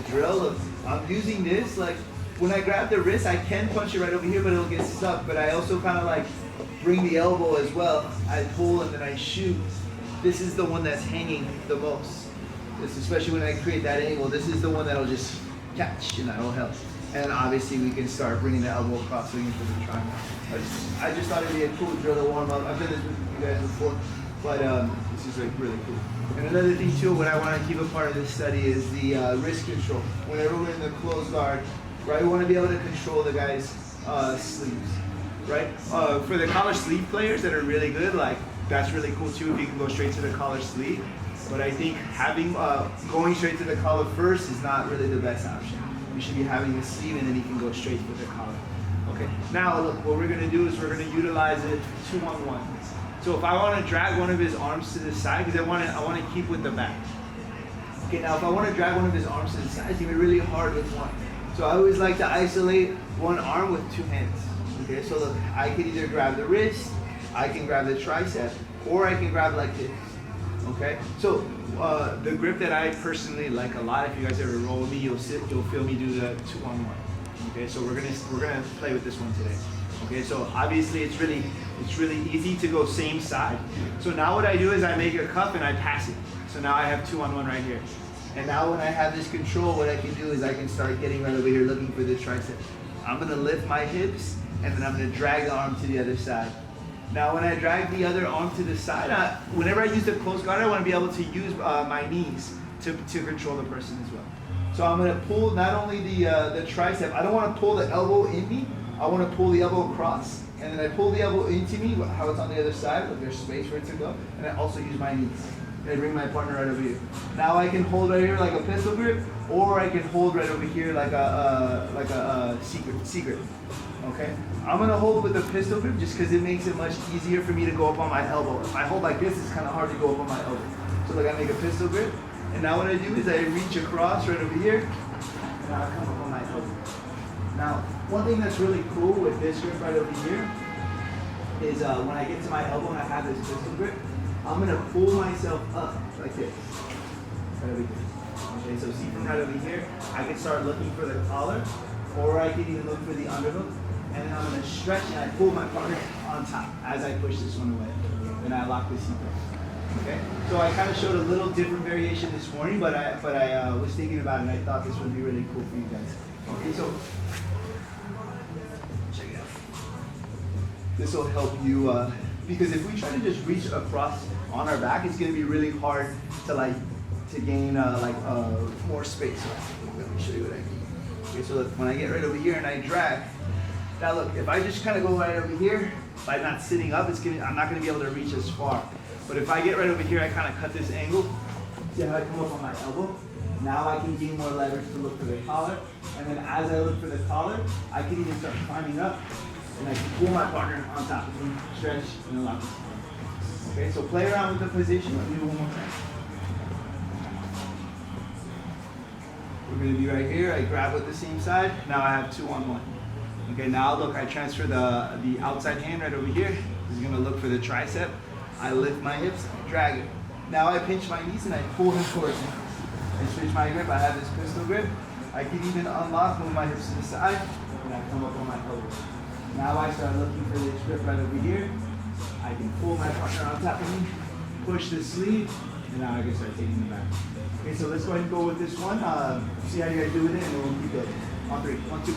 drill. Look, I'm using this, like, when I grab the wrist, I can punch it right over here, but it'll get stuck. But I also kind of like bring the elbow as well. I pull and then I shoot. This is the one that's hanging the most. This, especially when I create that angle, this is the one that'll just catch and that'll help. And obviously we can start bringing the elbow across so you can put the triangle. I just thought it'd be a cool drill to warm up. I've done this with you guys before, but this is like really cool. And another thing too, what I want to keep a part of this study is the wrist control. Whenever we're in the closed guard, right, we want to be able to control the guy's sleeves, right? For the collar sleeve players that are really good, like that's really cool too if you can go straight to the collar sleeve. But I think having going straight to the collar first is not really the best option. You should be having the sleeve and then you can go straight for the collar. Okay. Now look, what we're gonna do is we're gonna utilize it 2-on-1. So if I want to drag one of his arms to the side, because I want to keep with the back. Okay. Now if I want to drag one of his arms to the side, it's gonna be really hard with one. So I always like to isolate one arm with two hands. Okay. So look, I can either grab the wrist, I can grab the tricep, or I can grab like this. Okay, so the grip that I personally like a lot, if you guys ever roll with me, you'll feel me do the 2-on-1. Okay, so we're gonna play with this one today. Okay, so obviously it's really easy to go same side. So now what I do is I make a cup and I pass it. So now I have 2-on-1 right here. And now when I have this control, what I can do is I can start getting right over here looking for the tricep. I'm gonna lift my hips and then I'm gonna drag the arm to the other side. Now when I drag the other arm to the side, whenever I use the close guard, I want to be able to use my knees to control the person as well. So I'm going to pull not only the tricep, I don't want to pull the elbow in me, I want to pull the elbow across. And then I pull the elbow into me, how it's on the other side, but there's space for it to go. And I also use my knees. And I bring my partner right over here. Now I can hold right here like a pistol grip, or I can hold right over here like a C-grip. Okay, I'm gonna hold with the pistol grip just because it makes it much easier for me to go up on my elbow. If I hold like this, it's kind of hard to go up on my elbow. So like I make a pistol grip, and now what I do is I reach across right over here, and I come up on my elbow. Now, one thing that's really cool with this grip right over here is when I get to my elbow and I have this pistol grip, I'm gonna pull myself up like this, right over here. Okay, so see from right over here, I can start looking for the collar, or I can even look for the underhook. And then I'm going to stretch and I pull my partner on top as I push this one away. Then I lock the seatbelt. Okay? So I kind of showed a little different variation this morning, but I was thinking about it and I thought this would be really cool for you guys. Okay, so check it out. This will help you, because if we try to just reach across on our back, it's going to be really hard to gain more space. Let me show you what I mean. Okay, so look, when I get right over here and I drag, now look, if I just kind of go right over here, by not sitting up, I'm not going to be able to reach as far. But if I get right over here, I kind of cut this angle. See how I come up on my elbow? Now I can gain more leverage to look for the collar. And then as I look for the collar, I can even start climbing up and I can pull my partner on top of me, stretch, and lock. Okay, so play around with the position. Let me do one more time. We're going to be right here. I grab with the same side. Now I have 2-on-1. Okay, now look, I transfer the outside hand right over here. This is going to look for the tricep. I lift my hips, I drag it. Now I pinch my knees and I pull him towards me. I switch my grip. I have this pistol grip. I can even unlock, move my hips to the side, and I come up on my elbows. Now I start looking for this grip right over here. I can pull my partner on top of me, push the sleeve, and now I can start taking the back. Okay, so let's go ahead and go with this one. See how you guys do with it, and then we'll keep going. On 3. 1, 2.